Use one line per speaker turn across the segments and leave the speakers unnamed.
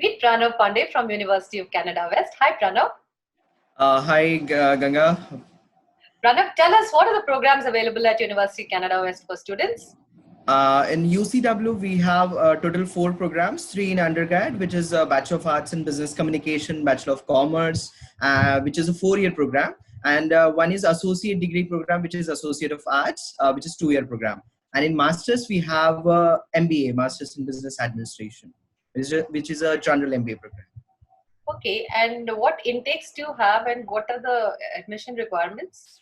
meet Pranav Pandey from University of Canada West. Hi, Pranav.
Hi, Ganga.
Pranav, tell us what are the programs available at University of Canada West for students?
In UCW, we have total 4 programs, 3 in undergrad, which is a Bachelor of Arts in Business Communication, Bachelor of Commerce, which is a 4-year program. And one is Associate Degree program, which is Associate of Arts, which is 2-year program. And in Masters, we have MBA, Masters in Business Administration, which is a general MBA program.
Okay, and what intakes do you have and what are the admission requirements?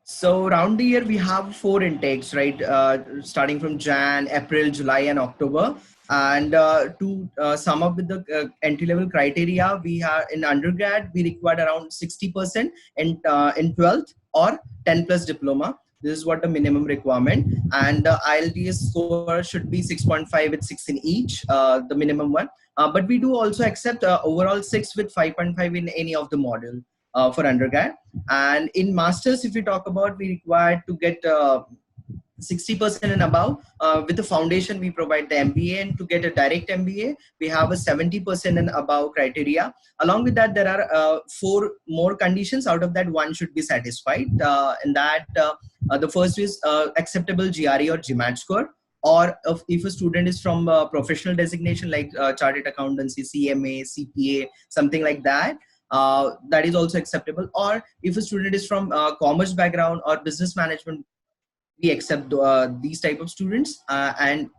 So around the year, we have 4 intakes, right? Starting from Jan, April, July, and October. And to sum up with the entry-level criteria, we have in undergrad, we required around 60% in 12th or 10 plus diploma. This is what the minimum requirement. And the IELTS score should be 6.5 with 6 in each, the minimum one. But we do also accept overall 6 with 5.5 in any of the module for undergrad. And in masters, if we talk about, we required to get 60% and above. With the foundation, we provide the MBA, and to get a direct MBA, we have a 70% and above criteria. Along with that, there are 4 more conditions. Out of that, 1 should be satisfied. And that the first is acceptable GRE or GMAT score. Or if a student is from professional designation like chartered accountancy, CMA, CPA, something like that, that is also acceptable. Or if a student is from commerce background or business management, we accept these type of students, and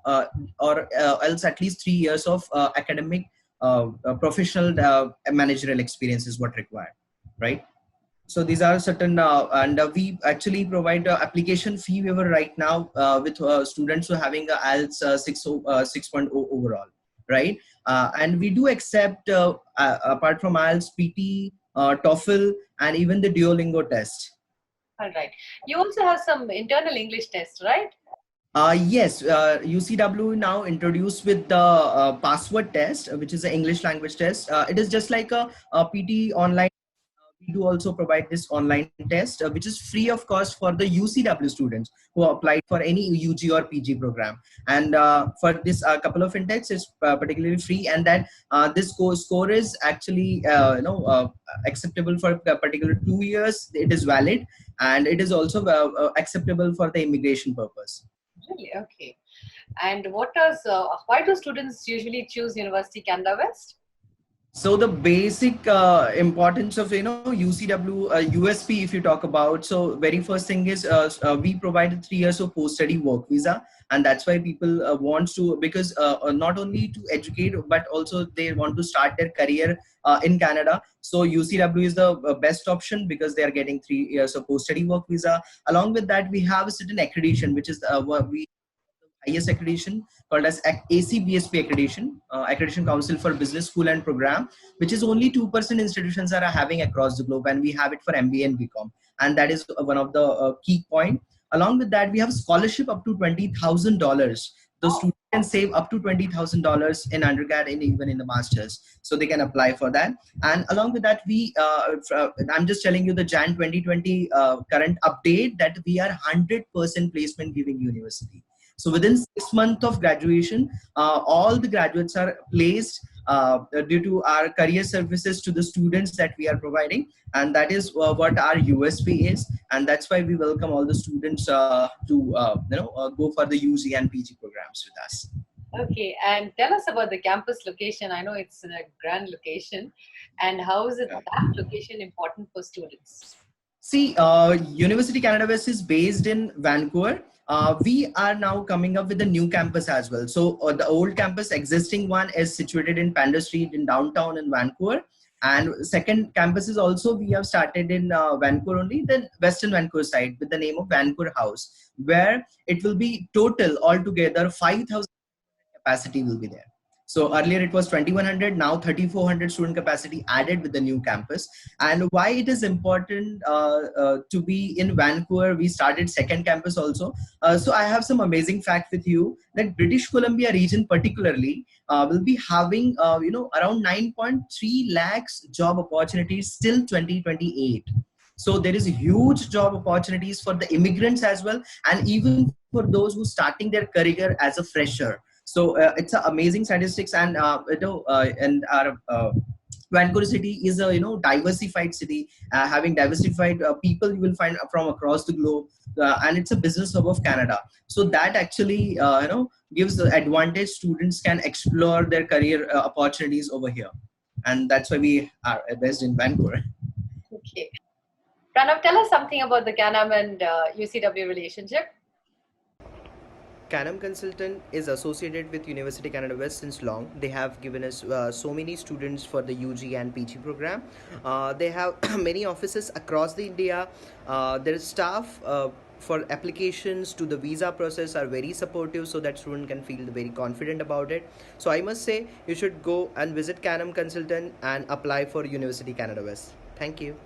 or else at least 3 years of academic professional managerial experience is what required, right? So these are certain, and we actually provide application fee waiver right now with students who are having a IELTS 6.0 overall, right? And we do accept, apart from IELTS, PT, TOEFL, and even the Duolingo test.
All right. You also have some internal English tests, right?
Yes, UCW now introduced with the password test, which is an English language test. It is just like a PT online. We do also provide this online test, which is free of cost for the UCW students who applied for any UG or PG program. And for this couple of intakes, it's particularly free, and that this score is actually acceptable for a particular 2 years. It is valid, and it is also acceptable for the immigration purpose.
Really? Okay. And why do students usually choose University Canada West?
So the basic importance of UCW USP, if you talk about, so very first thing is we provide 3 years of post-study work visa, and that's why people want to, because not only to educate but also they want to start their career in Canada. So UCW is the best option because they are getting 3 years of post-study work visa. Along with that, we have a certain accreditation, which is what we highest accreditation called as ACBSP accreditation, Accreditation Council for Business School and Program, which is only 2% institutions are having across the globe, and we have it for MBA and BCom, and that is one of the key point. Along with that, we have scholarship up to $20,000. The student can save up to $20,000 in undergrad and even in the masters, so they can apply for that. And along with that, I'm just telling you the Jan 2020 current update that we are 100% placement giving university. So within 6 months of graduation, all the graduates are placed due to our career services to the students that we are providing. And that is what our USP is. And that's why we welcome all the students to go for the UG and PG programs with us.
Okay, and tell us about the campus location. I know it's in a grand location. And how is that location important for students?
See, University Canada West is based in Vancouver. We are now coming up with a new campus as well. So the old campus, existing one, is situated in Panda Street in downtown in Vancouver. And second campus is also, we have started in Vancouver only, then Western Vancouver side with the name of Vancouver House, where it will be total altogether 5,000 capacity will be there. So earlier it was 2,100, now 3,400 student capacity added with the new campus. And why it is important to be in Vancouver, we started second campus also. So I have some amazing fact with you that British Columbia region particularly will be having around 9.3 lakhs job opportunities till 2028. So there is huge job opportunities for the immigrants as well, and even for those who starting their career as a fresher. So it's a amazing statistics, and and our Vancouver city is a diversified city, having diversified people you will find from across the globe, and it's a business hub of Canada. So that actually gives the advantage students can explore their career opportunities over here, and that's why we are based in Vancouver.
Okay. Pranav, tell us something about the Canam and UCW relationship.
Canam Consultant is associated with University Canada West since long. They have given us so many students for the UG and PG program. They have many offices across the India. Their staff for applications to the visa process are very supportive, so that student can feel very confident about it. So I must say you should go and visit Canam Consultant and apply for University Canada West. Thank you.